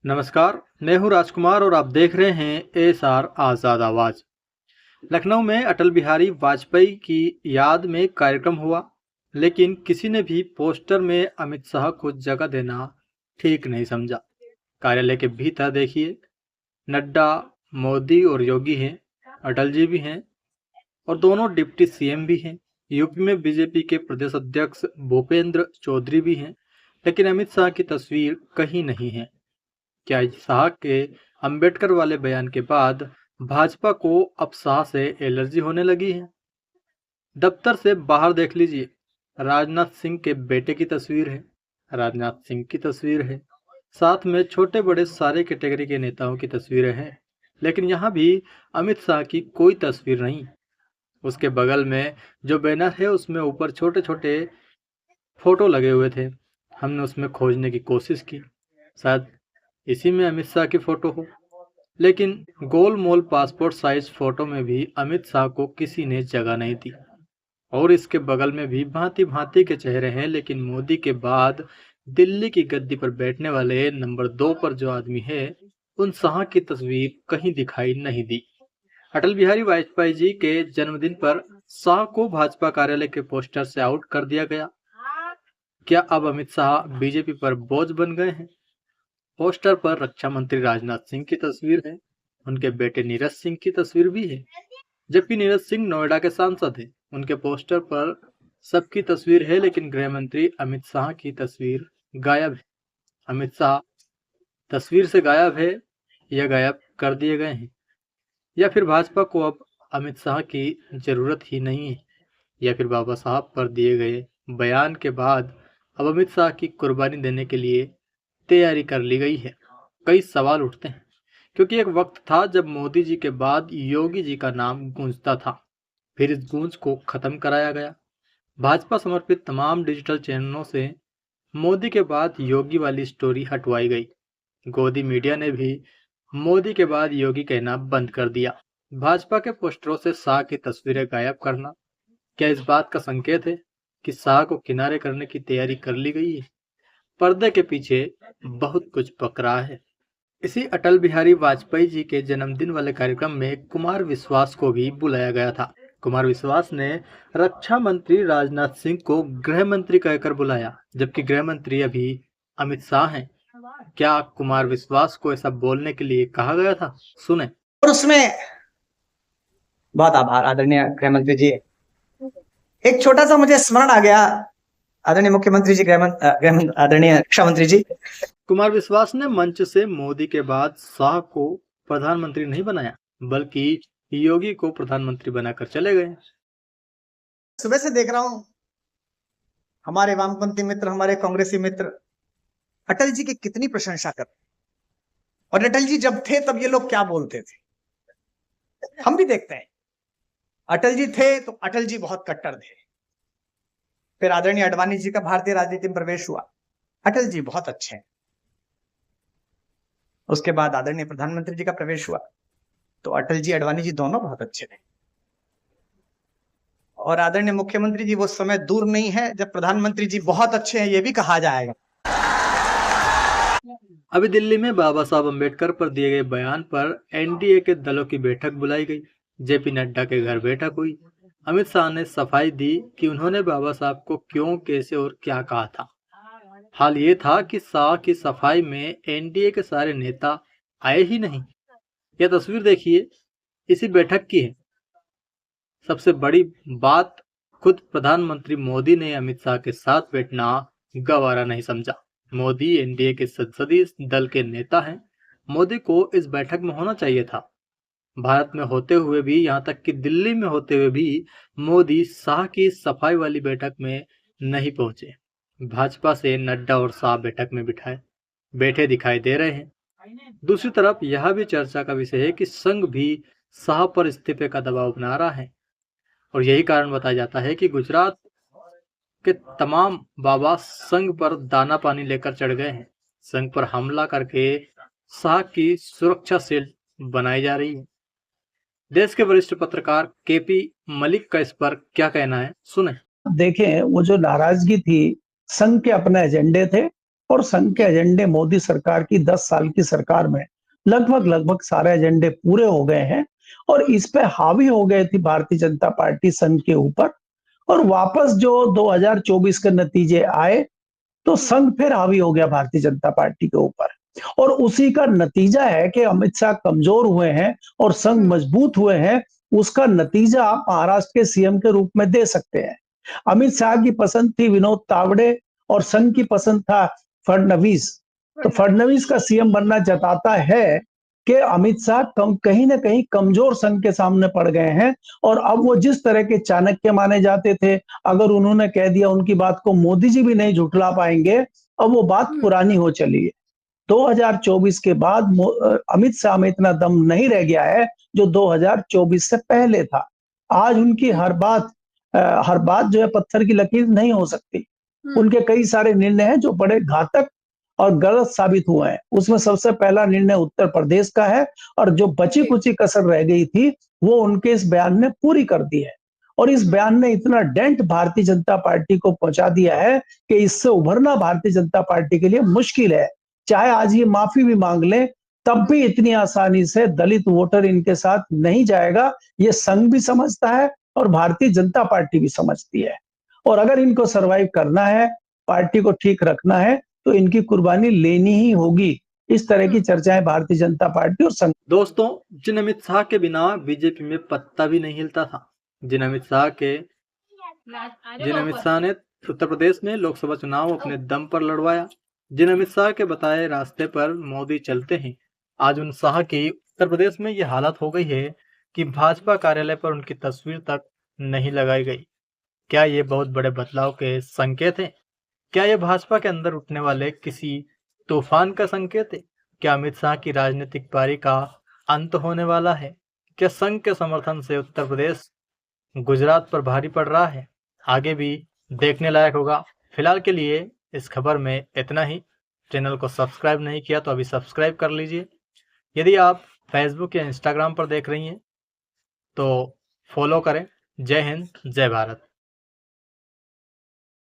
नमस्कार, मैं हूँ राजकुमार और आप देख रहे हैं एसआर आज़ाद आवाज़। लखनऊ में अटल बिहारी वाजपेयी की याद में कार्यक्रम हुआ, लेकिन किसी ने भी पोस्टर में अमित शाह को जगह देना ठीक नहीं समझा। कार्यालय के भीतर देखिए, नड्डा, मोदी और योगी हैं, अटल जी भी हैं और दोनों डिप्टी सीएम भी हैं। यूपी में बीजेपी के प्रदेश अध्यक्ष भूपेंद्र चौधरी भी हैं, लेकिन अमित शाह की तस्वीर कहीं नहीं है। क्या शाह के अंबेडकर वाले बयान के बाद भाजपा को अब शाह से एलर्जी होने लगी है? दफ्तर से बाहर देख लीजिए, राजनाथ सिंह के बेटे की तस्वीर है, राजनाथ सिंह की तस्वीर है, साथ में छोटे बड़े सारे कैटेगरी के नेताओं की तस्वीरें हैं, लेकिन यहाँ भी अमित शाह की कोई तस्वीर नहीं। उसके बगल में जो बैनर है उसमें ऊपर छोटे छोटे फोटो लगे हुए थे। हमने उसमें खोजने की कोशिश की, शायद इसी में अमित शाह की फोटो हो, लेकिन गोलमोल पासपोर्ट साइज फोटो में भी अमित शाह को किसी ने जगह नहीं दी। और इसके बगल में भी भांति भांति के चेहरे हैं, लेकिन मोदी के बाद दिल्ली की गद्दी पर बैठने वाले नंबर 2 पर जो आदमी है, उन शाह की तस्वीर कहीं दिखाई नहीं दी। अटल बिहारी वाजपेयी जी के जन्मदिन पर शाह को भाजपा कार्यालय के पोस्टर से आउट कर दिया गया। क्या अब अमित शाह बीजेपी पर बोझ बन गए हैं? पोस्टर पर रक्षा मंत्री राजनाथ सिंह की तस्वीर है, उनके बेटे नीरज सिंह की तस्वीर भी है, जबकि नीरज सिंह नोएडा के सांसद हैं। उनके पोस्टर पर सबकी तस्वीर है, लेकिन गृह मंत्री अमित शाह की तस्वीर गायब है। अमित शाह तस्वीर से गायब है या गायब कर दिए गए हैं, या फिर भाजपा को अब अमित शाह की जरूरत ही नहीं है, या फिर बाबा साहब पर दिए गए बयान के बाद अब अमित शाह की कुर्बानी देने के लिए तैयारी कर ली गई है। कई सवाल उठते हैं, क्योंकि एक वक्त था जब मोदी जी के बाद योगी जी का नाम गूंजता था, फिर इस गूंज को खत्म कराया गया। भाजपा समर्पित तमाम डिजिटल चैनलों से मोदी के बाद योगी वाली स्टोरी हटवाई गई। गोदी मीडिया ने भी मोदी के बाद योगी कहना बंद कर दिया। भाजपा के पोस्टरों से शाह की तस्वीरें गायब करना क्या इस बात का संकेत है कि शाह को किनारे करने की तैयारी कर ली गई है? पर्दे के पीछे बहुत कुछ पक रहा है। इसी अटल बिहारी वाजपेयी जी के जन्मदिन वाले कार्यक्रम में कुमार विश्वास को भी बुलाया गया था। कुमार विश्वास ने रक्षा मंत्री राजनाथ सिंह को गृह मंत्री कहकर बुलाया, जबकि गृह मंत्री अभी अमित शाह हैं। क्या कुमार विश्वास को ऐसा बोलने के लिए कहा गया था? सुने। और उसमें बहुत आभार आदरणीय गृह मंत्री जी। एक छोटा सा मुझे स्मरण आ गया, आदरणीय मुख्यमंत्री जी, आदरणीय रक्षा मंत्री जी। कुमार विश्वास ने मंच से मोदी के बाद शाह को प्रधानमंत्री नहीं बनाया, बल्कि योगी को प्रधानमंत्री बनाकर चले गए। सुबह से देख रहा हूं हमारे वामपंथी मित्र, हमारे कांग्रेसी मित्र अटल जी की कितनी प्रशंसा कर, और अटल जी जब थे तब ये लोग क्या बोलते थे हम भी देखते हैं। अटल जी थे तो अटल जी बहुत कट्टर थे। फिर आदरणीय अडवाणी जी का भारतीय राजनीति में प्रवेश हुआ, अटल जी बहुत अच्छे हैं। उसके बाद आदरणीय प्रधानमंत्री जी का प्रवेश हुआ तो अटल जी अडवाणी जी दोनों बहुत अच्छे थे। और आदरणीय मुख्यमंत्री जी, वो समय दूर नहीं है जब प्रधानमंत्री जी बहुत अच्छे हैं ये भी कहा जाएगा। अभी दिल्ली में बाबा साहब अम्बेडकर पर दिए गए बयान पर एनडीए के दलों की बैठक बुलाई गई। जेपी नड्डा के घर बैठक हुई। अमित शाह ने सफाई दी कि उन्होंने बाबा साहब को क्यों, कैसे और क्या कहा था। हाल ये था कि शाह की सफाई में एनडीए के सारे नेता आए ही नहीं। यह तस्वीर देखिए, इसी बैठक की है। सबसे बड़ी बात, खुद प्रधानमंत्री मोदी ने अमित शाह के साथ बैठना गवारा नहीं समझा। मोदी एनडीए के संसदीय दल के नेता हैं। मोदी को इस बैठक में होना चाहिए था। भारत में होते हुए भी, यहाँ तक कि दिल्ली में होते हुए भी मोदी शाह की सफाई वाली बैठक में नहीं पहुंचे। भाजपा से नड्डा और शाह बैठक में बैठे दिखाई दे रहे हैं। दूसरी तरफ यह भी चर्चा का विषय है कि संघ भी शाह पर इस्तीफे का दबाव बना रहा है, और यही कारण बताया जाता है कि गुजरात के तमाम बाबा संघ पर दाना पानी लेकर चढ़ गए हैं। संघ पर हमला करके शाह की सुरक्षा सेल बनाई जा रही है। देश के वरिष्ठ पत्रकार केपी मलिक का इस पर क्या कहना है, सुने। देखें, वो जो नाराजगी थी, संघ के अपने एजेंडे थे और संघ के एजेंडे मोदी सरकार की 10 साल की सरकार में लगभग सारे एजेंडे पूरे हो गए हैं और इस पे हावी हो गए थी भारतीय जनता पार्टी संघ के ऊपर। और वापस जो 2024 के नतीजे आए तो संघ फिर हावी हो गया भारतीय जनता पार्टी के ऊपर। और उसी का नतीजा है कि अमित शाह कमजोर हुए हैं और संघ मजबूत हुए हैं। उसका नतीजा आप महाराष्ट्र के सीएम के रूप में दे सकते हैं। अमित शाह की पसंद थी विनोद तावड़े और संघ की पसंद था फडणवीस। तो फडणवीस का सीएम बनना जताता है कि अमित शाह कहीं ना कहीं कमजोर संघ के सामने पड़ गए हैं। और अब वो जिस तरह के चाणक्य माने जाते थे, अगर उन्होंने कह दिया उनकी बात को मोदी जी भी नहीं झुठला पाएंगे, अब वो बात पुरानी हो चली है। 2024 के बाद अमित शाह में इतना दम नहीं रह गया है जो 2024 से पहले था। आज उनकी हर बात जो है पत्थर की लकीर नहीं हो सकती। उनके कई सारे निर्णय हैं जो बड़े घातक और गलत साबित हुए हैं। उसमें सबसे पहला निर्णय उत्तर प्रदेश का है और जो बची कुची कसर रह गई थी वो उनके इस बयान ने पूरी कर दी है। और इस बयान ने इतना डेंट भारतीय जनता पार्टी को पहुंचा दिया है कि इससे उभरना भारतीय जनता पार्टी के लिए मुश्किल है। चाहे आज ये माफी भी मांग ले तब भी इतनी आसानी से दलित वोटर इनके साथ नहीं जाएगा। ये संघ भी समझता है और भारतीय जनता पार्टी भी समझती है। और अगर इनको सरवाइव करना है, पार्टी को ठीक रखना है, तो इनकी कुर्बानी लेनी ही होगी। इस तरह की चर्चाएं भारतीय जनता पार्टी और संघ। दोस्तों, जिन अमित शाह के बिना बीजेपी में पत्ता भी नहीं हिलता था, जिन अमित शाह ने उत्तर प्रदेश में लोकसभा चुनाव अपने दम पर लड़वाया, जिन अमित शाह के बताए रास्ते पर मोदी चलते हैं, आज उन शाह की उत्तर प्रदेश में यह हालत हो गई है कि भाजपा कार्यालय पर उनकी तस्वीर तक नहीं लगाई गई। क्या ये बहुत बड़े बदलाव के संकेत हैं? क्या ये भाजपा के अंदर उठने वाले किसी तूफान का संकेत है? क्या अमित शाह की राजनीतिक पारी का अंत होने वाला है? क्या संघ के समर्थन से उत्तर प्रदेश गुजरात पर भारी पड़ रहा है? आगे भी देखने लायक होगा। फिलहाल के लिए इस खबर में इतना ही। चैनल को सब्सक्राइब नहीं किया तो अभी सब्सक्राइब कर लीजिए। यदि आप फेसबुक या इंस्टाग्राम पर देख रही हैं तो फॉलो करें। जय हिंद, जय भारत।